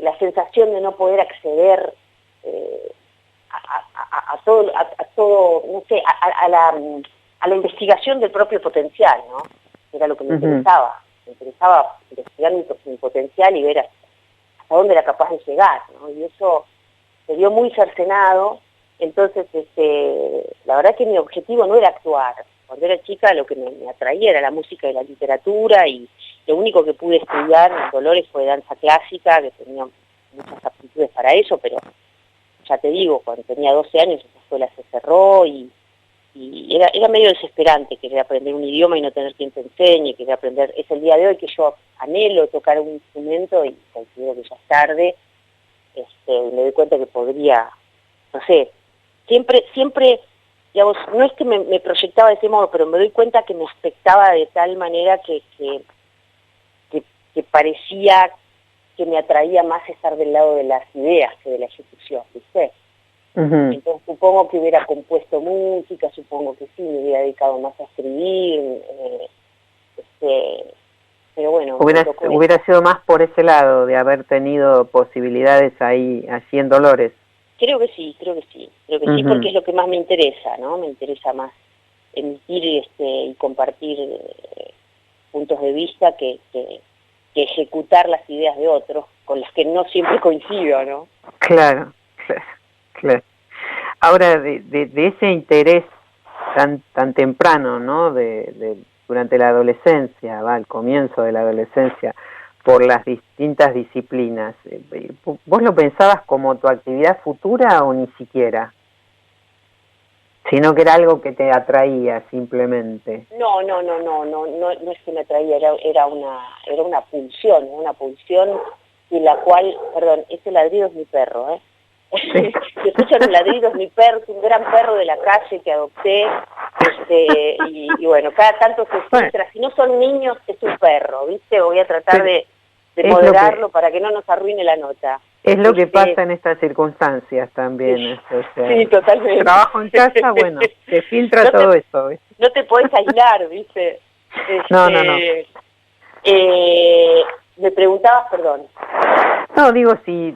la sensación de no poder acceder a todo, no sé, a la investigación del propio potencial, ¿no? Era lo que me interesaba. Me interesaba investigar mi potencial y ver hasta dónde era capaz de llegar, ¿no? Y eso se vio muy cercenado. Entonces, la verdad que mi objetivo no era actuar. Cuando era chica lo que me atraía era la música y la literatura, y lo único que pude estudiar en Dolores fue danza clásica, que tenía muchas aptitudes para eso, pero ya te digo, cuando tenía 12 años esa escuela se cerró y era medio desesperante querer aprender un idioma y no tener quien te enseñe, querer aprender. Es el día de hoy que yo anhelo tocar un instrumento y considero que ya es tarde, me doy cuenta que podría, no sé, siempre, digamos, no es que me proyectaba de ese modo, pero me doy cuenta que me aspectaba de tal manera que parecía que me atraía más estar del lado de las ideas que de la ejecución, ¿viste? Uh-huh. Entonces supongo que hubiera compuesto música, supongo que sí, me hubiera dedicado más a escribir, pero bueno. Hubiera sido más por ese lado, de haber tenido posibilidades ahí, allí en Dolores. Creo que sí, uh-huh. Sí, porque es lo que más me interesa, ¿no? Me interesa más emitir y compartir puntos de vista que ejecutar las ideas de otros, con las que no siempre coincido, ¿no? Claro. Ahora, de ese interés tan temprano, ¿no? Durante la adolescencia, al comienzo de la adolescencia, por las distintas disciplinas, ¿vos lo pensabas como tu actividad futura o ni siquiera? Sino que era algo que te atraía simplemente. No es que me atraía, era una pulsión y la cual, perdón, ese ladrido es mi perro, ¿eh? Sí. Si escuchan los ladridos, mi perro es un gran perro de la calle que adopté, y bueno, cada tanto se filtra, si no son niños es un perro, ¿viste? Voy a tratar de moderarlo para que no nos arruine la nota. Es lo que pasa en estas circunstancias también. Sí, totalmente. Trabajo en casa, bueno, se filtra todo eso. ¿Ves? No te podés aislar, ¿viste? No. Me preguntabas, perdón. No, digo, si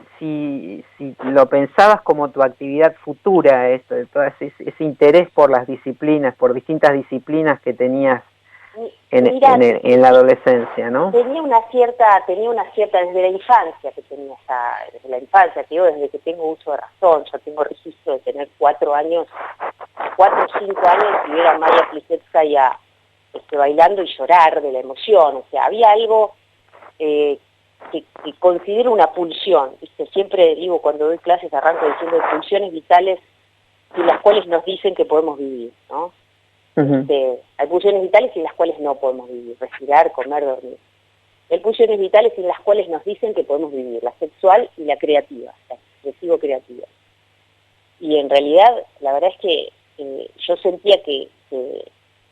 lo pensabas como tu actividad futura, todo ese interés por las disciplinas, por distintas disciplinas que tenías en la adolescencia, ¿no? Tenía una cierta desde la infancia te digo, desde que tengo uso de razón. Yo tengo registro de tener 4 o 5 años y ver a Maya Plisetskaya bailando y llorar de la emoción. O sea, había algo que considero una pulsión, ¿viste? Siempre digo, cuando doy clases arranco diciendo pulsiones vitales sin las cuales nos dicen que podemos vivir, ¿no? Uh-huh. Hay pulsiones vitales sin las cuales no podemos vivir, respirar, comer, dormir. Hay pulsiones vitales sin las cuales nos dicen que podemos vivir, la sexual y la creativa, la expresivo-creativa. Y en realidad, la verdad es que yo sentía que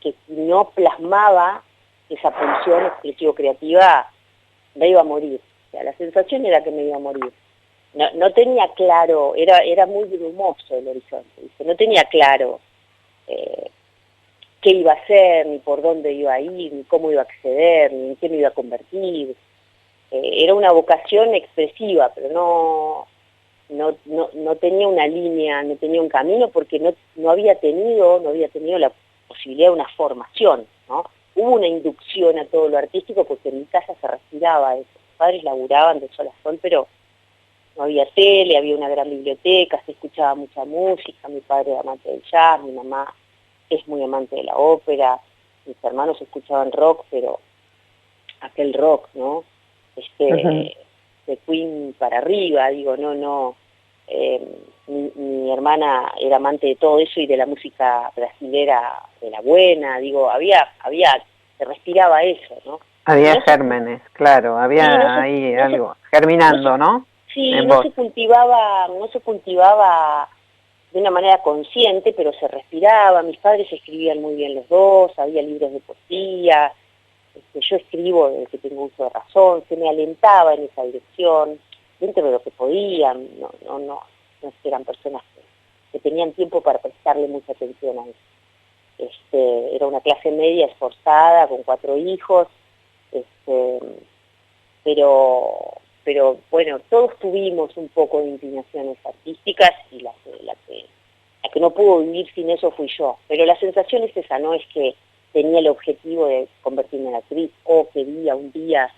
si no plasmaba esa pulsión expresivo-creativa, me iba a morir. O sea, la sensación era que me iba a morir. No tenía claro, era muy brumoso el horizonte, ¿viste? No tenía claro qué iba a hacer, ni por dónde iba a ir, ni cómo iba a acceder, ni en qué me iba a convertir. Era una vocación expresiva, pero no tenía una línea, no tenía un camino, porque no había tenido la posibilidad de una formación, ¿no? Hubo una inducción a todo lo artístico porque en mi casa se respiraba eso. Mis padres laburaban de sol a sol, pero no había tele, había una gran biblioteca, se escuchaba mucha música, mi padre era amante del jazz, mi mamá es muy amante de la ópera, mis hermanos escuchaban rock, pero aquel rock, ¿no? Uh-huh. De Queen para arriba, digo, mi hermana era amante de todo eso y de la música brasilera, de la buena, digo, se respiraba eso, ¿no? Había gérmenes, claro, había ahí algo germinando, ¿no? Sí, no se cultivaba de una manera consciente, pero se respiraba. Mis padres escribían muy bien los dos, había libros de poesía, yo escribo desde que tengo uso de razón, se me alentaba en esa dirección, dentro de lo que podían, no eran personas que tenían tiempo para prestarle mucha atención a eso. Era una clase media esforzada, con 4 hijos, pero bueno, todos tuvimos un poco de inclinaciones artísticas y la que no pudo vivir sin eso fui yo. Pero la sensación es esa, no es que tenía el objetivo de convertirme en actriz o quería un día,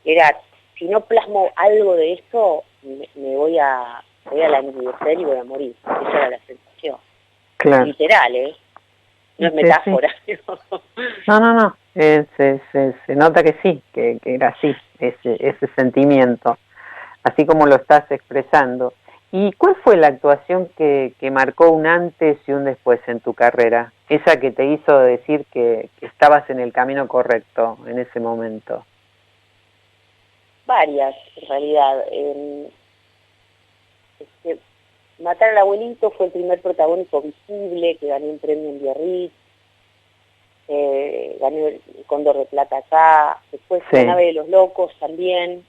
era, si no plasmo algo de eso, me voy a languidecer y voy a morir. Esa era la sensación. Claro. Literal, no es metáfora. Sí. No. Se nota que sí, que era así, ese sentimiento, así como lo estás expresando. ¿Y cuál fue la actuación que marcó un antes y un después en tu carrera? Esa que te hizo decir que estabas en el camino correcto en ese momento. varias, en realidad. Matar al abuelito fue el primer protagónico visible, que gané un premio en Biarritz, gané el Cóndor de Plata acá, después La nave de los locos también,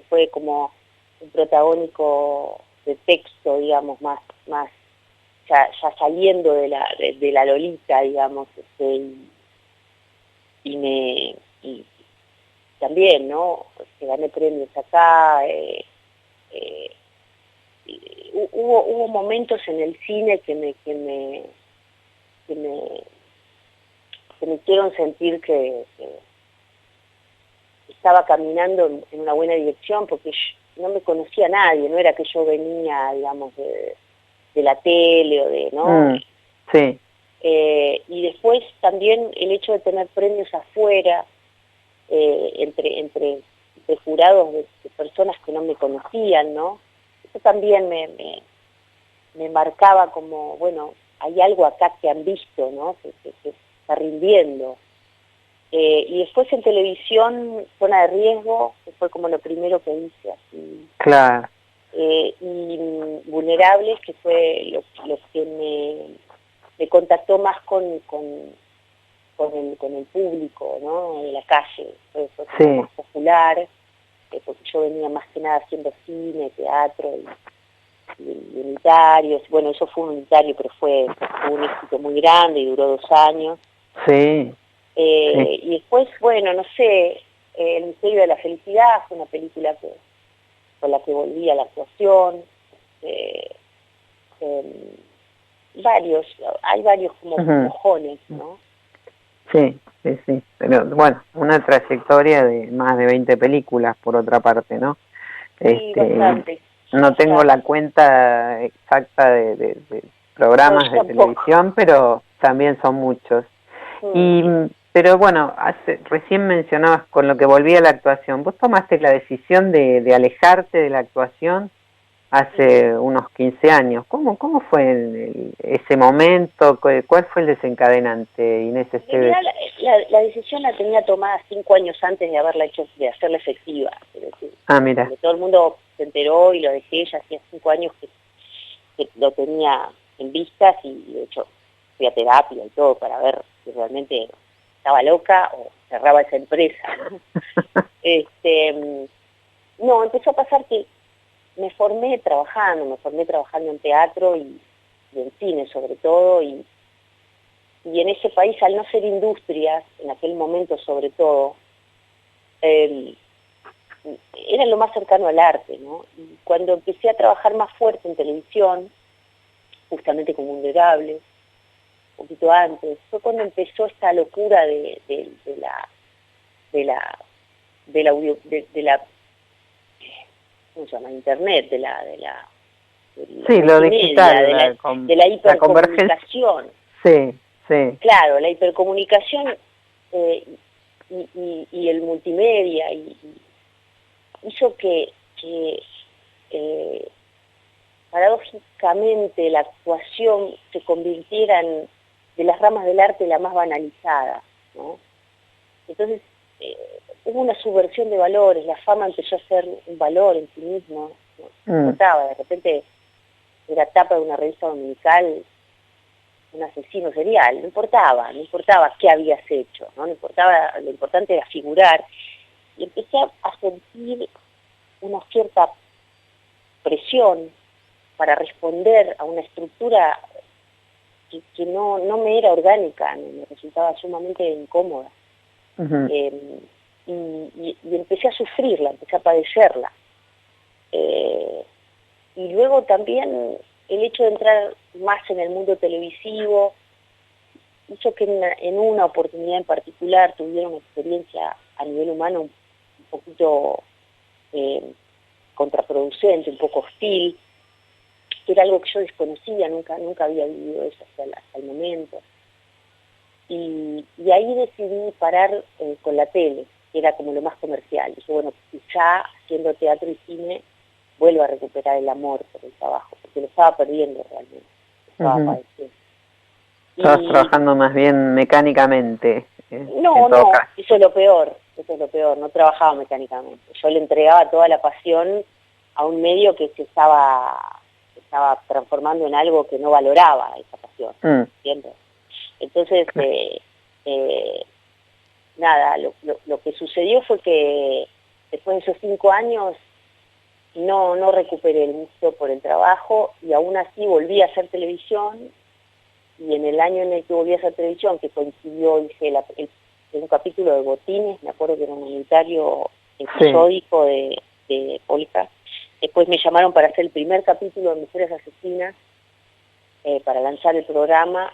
fue como un protagónico de texto, digamos, más ya saliendo de la Lolita, digamos, y también, ¿no? Gané premios acá, hubo momentos en el cine que me hicieron sentir que estaba caminando en una buena dirección, porque no me conocía a nadie, no era que yo venía, digamos, de la tele o de, ¿no? Sí. Y después también el hecho de tener premios afuera, entre jurados de personas que no me conocían, ¿no? Eso también me marcaba como, bueno, hay algo acá que han visto, ¿no? Que está rindiendo. Y después en televisión, Zona de Riesgo, que fue como lo primero que hice, así. Claro. Y Vulnerables, que fue lo que me contactó más con el público, ¿no? De la calle, fue más popular, porque yo venía más que nada haciendo cine, teatro y unitarios. Bueno, eso fue un unitario, pero fue un éxito muy grande y duró 2 años. Sí. Y después, bueno, no sé, El misterio de la felicidad fue una película con la que volví a la actuación. Hay varios como mojones, ¿no? Sí. Pero bueno, una trayectoria de más de 20 películas, por otra parte, ¿no? Sí, bastante. No tengo la cuenta exacta de programas de televisión, pero también son muchos. Pero bueno, recién mencionabas con lo que volví a la actuación. ¿Vos tomaste la decisión de alejarte de la actuación hace unos 15 años? ¿Cómo fue ese momento? ¿Cuál fue el desencadenante, Inés Esteves? La decisión la tenía tomada 5 años antes de de hacerla efectiva. Es decir, mira. todo el mundo se enteró y lo dejé, ya hacía 5 años que lo tenía en vistas, y de hecho fui a terapia y todo para ver si realmente estaba loca o cerraba esa empresa, ¿no? No, empezó a pasar que me formé trabajando en teatro y en cine sobre todo, y en ese país, al no ser industrias, en aquel momento sobre todo, era lo más cercano al arte, ¿no? Y cuando empecé a trabajar más fuerte en televisión, justamente con Vulnerables, un poquito antes, fue cuando empezó esta locura de la ¿cómo se llama? Internet, de la lo digital, de la hipercomunicación. Sí. Claro, la hipercomunicación y el multimedia hizo que paradójicamente la actuación se convirtiera de las ramas del arte la más banalizada, ¿no? Entonces hubo una subversión de valores, la fama empezó a ser un valor en sí mismo, ¿no? Importaba, de repente era tapa de una revista dominical un asesino serial, no importaba qué habías hecho, ¿no? No importaba, lo importante era figurar, y empecé a sentir una cierta presión para responder a una estructura que no me era orgánica, me resultaba sumamente incómoda. Y empecé a sufrirla, empecé a padecerla. Y luego también el hecho de entrar más en el mundo televisivo hizo que en una oportunidad en particular tuviera una experiencia a nivel humano un poquito contraproducente, un poco hostil, que era algo que yo desconocía, nunca había vivido eso hasta el momento. Y ahí decidí parar con la tele, que era como lo más comercial. Y dije, bueno, quizá haciendo teatro y cine vuelvo a recuperar el amor por el trabajo, porque lo estaba perdiendo realmente, estaba padeciendo. Estabas trabajando más bien mecánicamente. No, eso es lo peor. eso es lo peor, no trabajaba mecánicamente. Yo le entregaba toda la pasión a un medio que se estaba transformando en algo que no valoraba esa pasión, ¿entiendes? Entonces, nada, lo que sucedió fue que después de esos 5 años no recuperé el gusto por el trabajo y aún así volví a hacer televisión, y en el año en el que volví a hacer televisión, que coincidió, hice un capítulo de Botines, me acuerdo que era un unitario episódico de Polka. Después me llamaron para hacer el primer capítulo de Mujeres Asesinas, para lanzar el programa,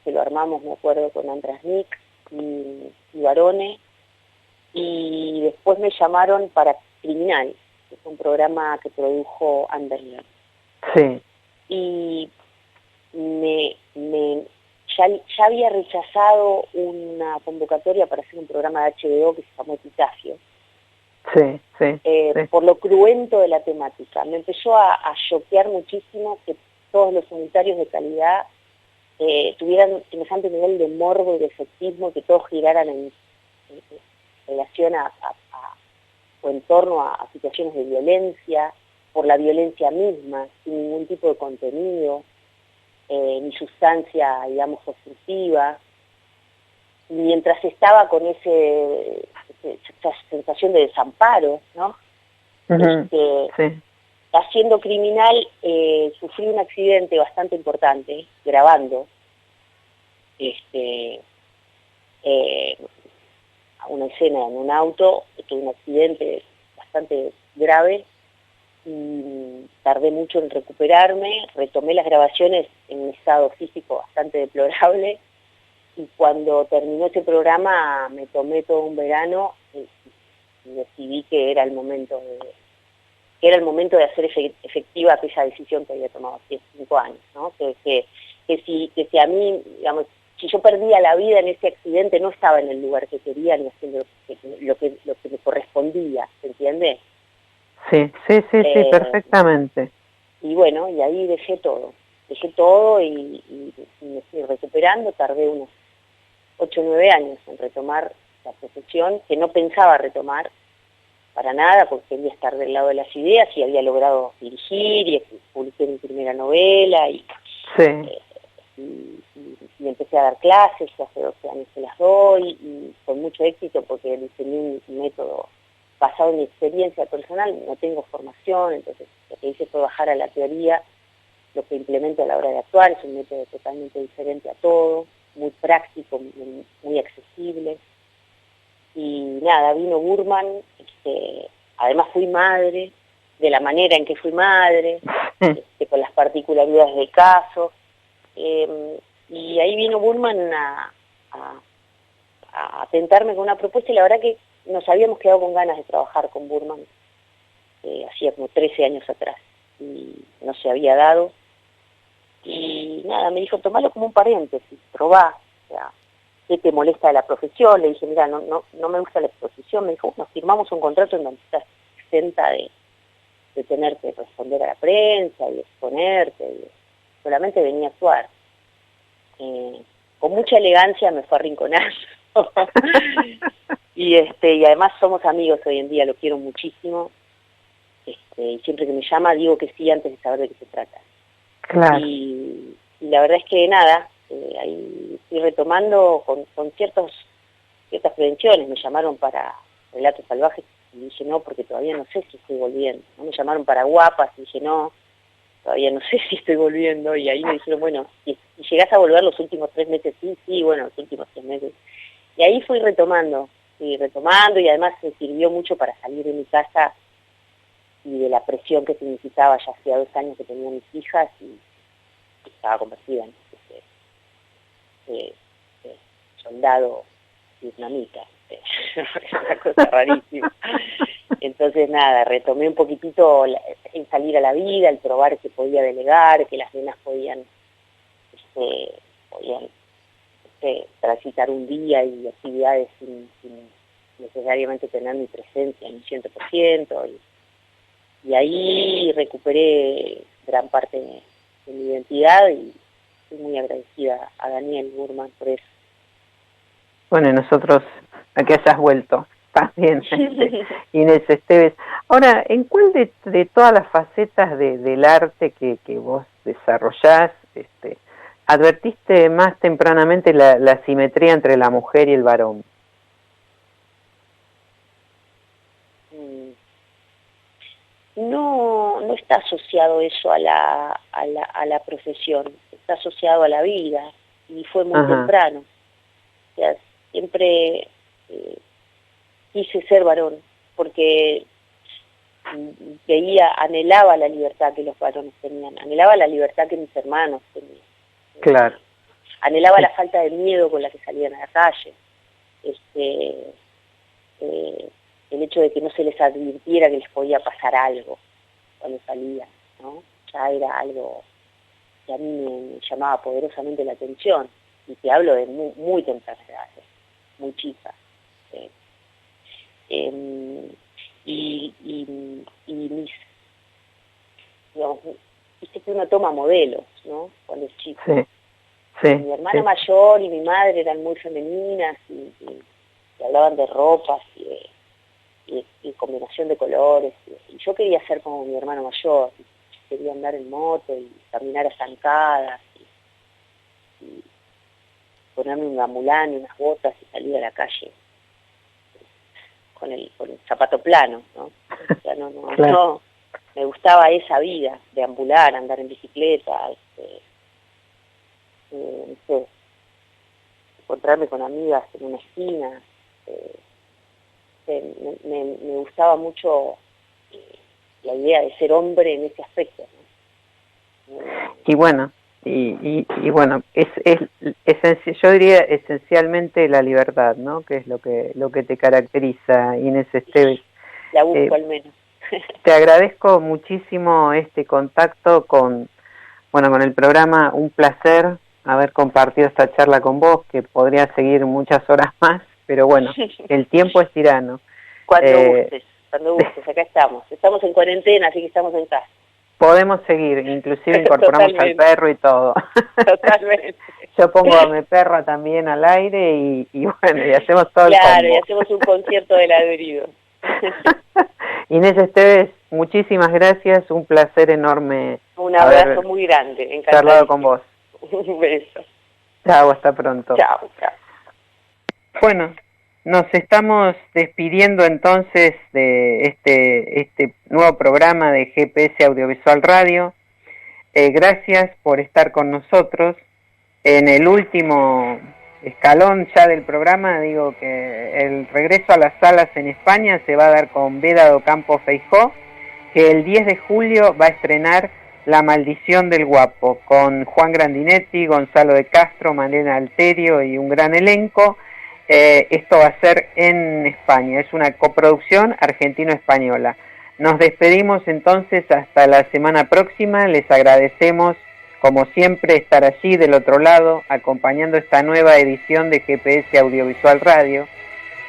que lo armamos, me acuerdo, con András Nick y Barone, y después me llamaron para Criminal, que es un programa que produjo Anderler. Sí. Y ya había rechazado una convocatoria para hacer un programa de HBO que se llamó Epitafio. Sí. Por lo cruento de la temática. Me empezó a choquear muchísimo que todos los unitarios de calidad tuvieran semejante nivel de morbo y de efectismo, que todos giraran en relación o en torno a situaciones de violencia, por la violencia misma, sin ningún tipo de contenido, ni sustancia, digamos, obstructiva. Mientras estaba con esa sensación de desamparo, ¿no? Sí. Haciendo Criminal, sufrí un accidente bastante importante, grabando una escena en un auto. Tuve un accidente bastante grave y tardé mucho en recuperarme. Retomé las grabaciones en un estado físico bastante deplorable, y cuando terminó ese programa me tomé todo un verano y decidí que era el momento de hacer efectiva aquella decisión que había tomado hace 5 años, ¿no? Que si a mí, digamos, si yo perdía la vida en ese accidente, no estaba en el lugar que quería ni haciendo lo que me correspondía, ¿se entiende? Sí, perfectamente. Y bueno, y ahí dejé todo y me fui recuperando. Tardé unos 8 o 9 años en retomar la profesión, que no pensaba retomar para nada, porque quería estar del lado de las ideas, y había logrado dirigir, y publiqué mi primera novela, y empecé a dar clases. Hace 12 años que las doy, y con mucho éxito, porque diseñé un método basado en mi experiencia personal. No tengo formación, entonces lo que hice fue bajar a la teoría lo que implemento a la hora de actuar. Es un método totalmente diferente a todo, muy práctico, muy accesible. Y nada, vino Burman, además fui madre, de la manera en que fui madre, con las particularidades del caso, y ahí vino Burman a tentarme con una propuesta, y la verdad que nos habíamos quedado con ganas de trabajar con Burman hacía como 13 años atrás, y no se había dado, y nada, me dijo, tomalo como un paréntesis, probá, o sea, ¿qué te molesta de la profesión? Le dije, mira, no me gusta la exposición. Me dijo, bueno, firmamos un contrato en donde estás exenta de tener que responder a la prensa y exponerte, y solamente venía a actuar. Con mucha elegancia me fue a arrinconar. y además somos amigos hoy en día, lo quiero muchísimo. Y siempre que me llama digo que sí antes de saber de qué se trata. Claro. Y la verdad es que nada, ahí estoy retomando con ciertas prevenciones. Me llamaron para Relatos Salvajes y dije no, porque todavía no sé si estoy volviendo. ¿No? Me llamaron para Guapas y dije no, todavía no sé si estoy volviendo. Y ahí me dijeron, bueno, si llegás a volver los últimos 3 meses, sí, bueno, los últimos 3 meses. Y ahí fui retomando, y además me sirvió mucho para salir de mi casa y de la presión que significaba. Ya hacía 2 años que tenía mis hijas y estaba convertida en soldado vietnamita. Es una cosa rarísima. Entonces nada, retomé un poquitito el salir a la vida, el probar que podía delegar, que las nenas podían transitar un día y actividades sin necesariamente tener mi presencia en un 100%, y ahí recuperé gran parte de mi identidad, y estoy muy agradecida a Daniel Burman por eso. Bueno, y nosotros a que hayas vuelto también, Inés Esteves. Ahora, ¿en cuál de todas las facetas del arte que vos desarrollás, advertiste más tempranamente la simetría entre la mujer y el varón? No está asociado eso a la profesión, está asociado a la vida, y fue muy temprano. O sea, siempre quise ser varón, porque anhelaba la libertad que los varones tenían, anhelaba la libertad que mis hermanos tenían. Claro. Anhelaba la falta de miedo con la que salían a la calle. El hecho de que no se les advirtiera que les podía pasar algo cuando salían, ¿no? Ya era algo que a mí me llamaba poderosamente la atención, y te hablo de muy temprana edad, muy chica. Y mis, digamos, viste que uno toma modelos, ¿no? Cuando es chico. Sí, mi hermana mayor y mi madre eran muy femeninas y hablaban de ropas y combinación de colores, y yo quería ser como mi hermano mayor, quería andar en moto y caminar a zancadas y ponerme un gamulán y unas botas y salir a la calle con el zapato plano, ¿no? O sea, no, me gustaba esa vida, deambular, andar en bicicleta, no sé, encontrarme con amigas en una esquina. Me gustaba mucho la idea de ser hombre en ese aspecto, ¿no? Y bueno, y bueno, yo diría esencialmente la libertad, ¿no? Que es lo que te caracteriza, Inés Esteves. La busco al menos. Te agradezco muchísimo este contacto con el programa. Un placer haber compartido esta charla con vos, que podría seguir muchas horas más, pero bueno, el tiempo es tirano. Cuando gustes, acá estamos en cuarentena, así que estamos en casa. Podemos seguir, inclusive incorporamos al perro y todo. Totalmente. Yo pongo a mi perra también al aire y bueno, y hacemos todo el combo. Claro, y hacemos un concierto de ladrido. Inés Esteves, muchísimas gracias, un placer enorme. Un abrazo muy grande, encantado. Charlado con vos. Un beso. Chao, hasta pronto. Chao. Bueno, nos estamos despidiendo entonces de este nuevo programa de GPS Audiovisual Radio. Gracias por estar con nosotros. En el último escalón ya del programa, digo que el regreso a las salas en España se va a dar con Beda do Campo Feijó, que el 10 de julio va a estrenar La Maldición del Guapo, con Juan Grandinetti, Gonzalo de Castro, Malena Alterio y un gran elenco. Esto va a ser en España, es una coproducción argentino-española. Nos despedimos entonces hasta la semana próxima. Les agradecemos, como siempre, estar allí del otro lado, acompañando esta nueva edición de GPS Audiovisual Radio.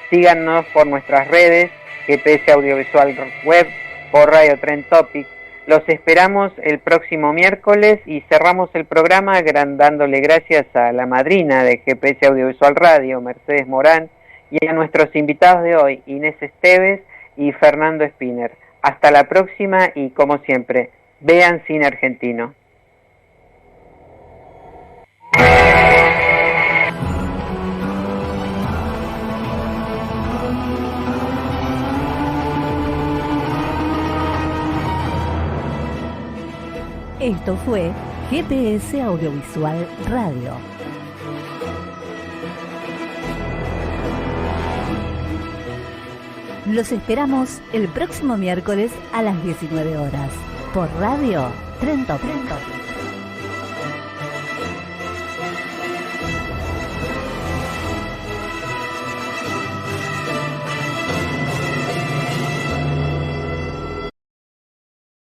Síganos por nuestras redes, GPS Audiovisual Web, por Radio Trend Topic. Los esperamos el próximo miércoles y cerramos el programa dándole gracias a la madrina de GPS Audiovisual Radio, Mercedes Morán, y a nuestros invitados de hoy, Inés Esteves y Fernando Spinner. Hasta la próxima y, como siempre, vean cine argentino. Esto fue GPS Audiovisual Radio. Los esperamos el próximo miércoles a las 19 horas por Radio Trend Topic.